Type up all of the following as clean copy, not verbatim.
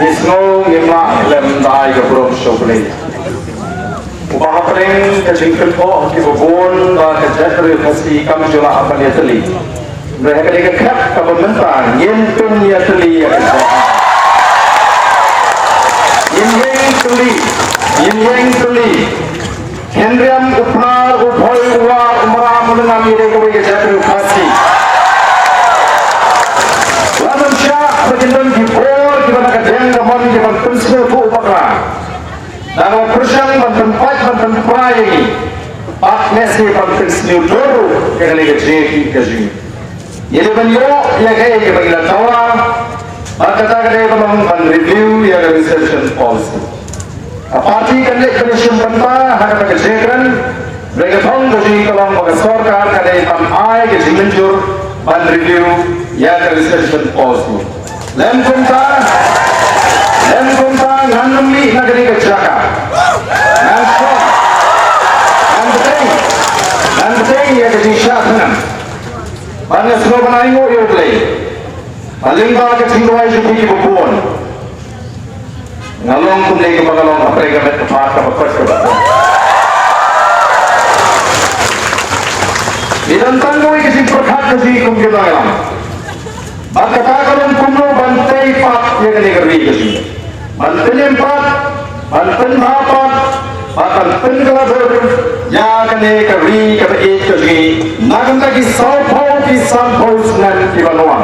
Isno lima lem dai ke brom shokli. Ubah pering ke jingkel po ki bubun da ke jahri khasi kam jula apa dia teli. Mereka dia kat ke pemerintah nyentun dia teli ya. Yang teli. Hendriam upnar uphoi uwa umra mulunga mire ke jahri khasi. Lamun syah berjendun di bor di mana kejeng gamon di mana prinsip ku upakra. Dalam persiang bertempat bertempat ini, pak nasi berprinsip dulu kali kejeng kejeng. Jadi beliau yang kaya yang bagi tawa, maka kata kalau review ya research policy. Parti kan lek commission banta hak kejengkan, mereka tahu jadi kalau bagi sorkar kada tam ai kejeng menjur ban review ya research policy. Lem kunta nganami nagari kejaka. Nanti ya kejeng syahnan. Banyak semua penaimu ia boleh. Paling bawah kecil dua juta ibu pun. Ngalong tu lagi bagalong apa yang kami tempat kepada kita. Di dalam tanggung kecil perkat kecil kumpulan yang. Maka kalau kumpulan bantai pat yang kini kerja kecil. Bantai empat, bantai empat. Bahkan pengelabur yang kini kerja kecil. Namun lagi sampau dengan kibanuan.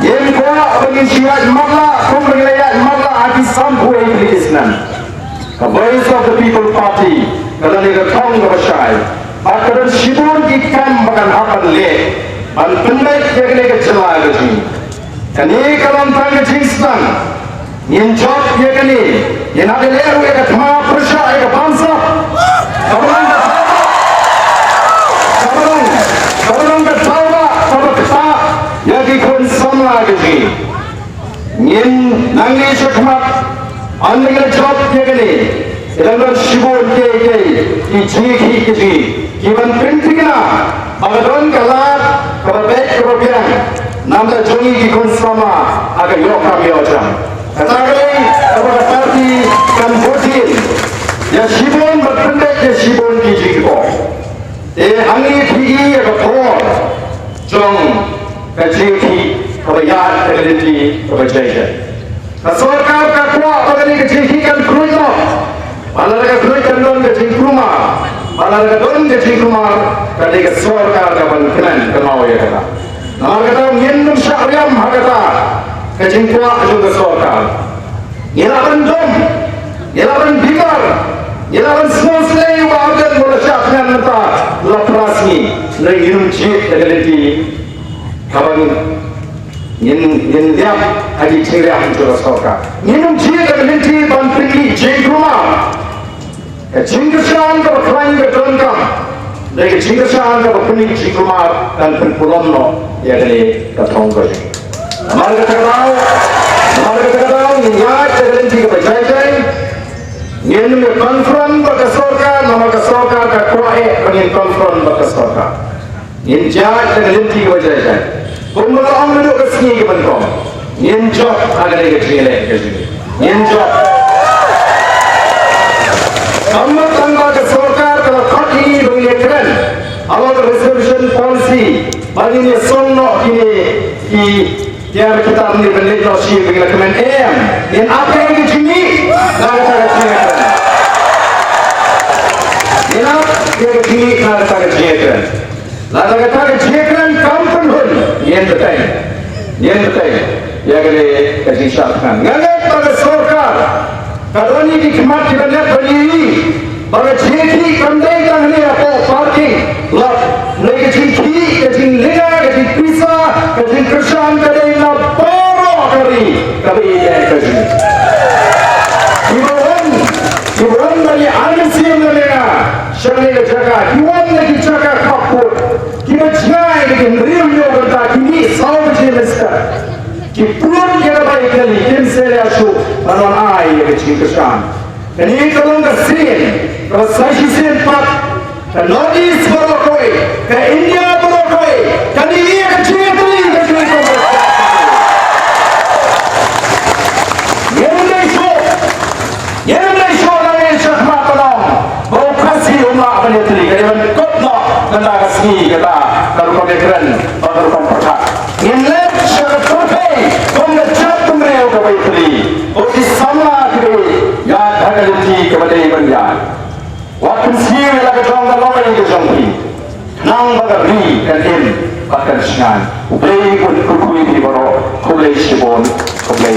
Yang kuat bagi syiat malah, kumpulan malah adi sampau yang Islam. The voice of the people party, kalau ni ketong kebersai, maka dan sibun ikan bahkan akan leh, dan pendek yang ni kecelai lagi. Kini kalau tanya Islam, yang job yang ni, yang ada leru yang ketama persai yang bangsa, Yin nangi shakmat anil job kegani ilangar shibur ke ki chiki ki kiban printigna agadon kalat kabet robian namda jongi ki kun sama aga yoka mioja katagale kabata parti kan botin ya shibun batpende ya shibun ki jiko angi ki aga por jong kachiki kebayaan terjadi kebajikan. Kesorkar kakwa bagi kejikan kruino, malah kruikan don kejingkruma, malah don kejingkruma kali kesorkar kapan kenen kemau ya kata. Nama kata minum syariam kata kejingkwa juga kesorkar. Ilapan dom, ilapan bigar, ilapan small slave wajan boleh syafnya neta laprasni, lagi jit terjadi kapan Yin diam adi ciriam jura sorka. Yinum jia dan linti banting jengkruma. Jengkesan ke berkelain ke dongkam. Dari jengkesan ke berpening jengkruma dan penpulomno ya kini ketongkol. Mari kita tahu niat dari linti ke berjaya. Yinum konfront bagi sorka, nama ke sorka ke kuahe dengan konfront bagi sorka. Yin jat dari linti ke berjaya. Kumpulan orang duduk ke sini ke bentuk. Nyenjok agar dia kecilek ke sini. Nyenjok. Kamu tanggal ke sorkar kalau kau ini begini keren. Awal resolution policy. Bagi ni sonok ini di tiada kita ni beli nosi begini kemen Yang apa yang di sini? Kalau tak kecilek. Yang apa yang di sini? Kalau tak kecilek. Lalu kata kecilek kampung pun. Yang betul, ya kali kasih syaratan. Ngalet pada sorkar, kalau ni dikemat di banyak berdiri, pada ciri kandai kan ni apa parking, lap, lagi ciri, kecil lina, kecil pisa, kecil kersan, kadai na poro kali, kali ini kecil. Ibuan dari anis yang lina, syarli jaga, ibuan lagi jaga kapur, kita jangan lagi riuh berta kini sahaja semesta. Kipun kita baik kali, kim saya asu, manuan ai yang kecil kesan. Ini kalau ngasih, kalau saya sih empat, ke Northeast berokoi, ke India berokoi, ke dia kecil kali kecil. asli kata kalau pemikiran pengaruhan perkat inlet syarat survei pengecap pemeriu kepada itri uji sama kiri yang hagaliti kepada ibanyan waktu siya lagi dalam dalam yang kejangki nang bagari kantin bahkan sengan ublay pun kukui di baro kublay sibon kublay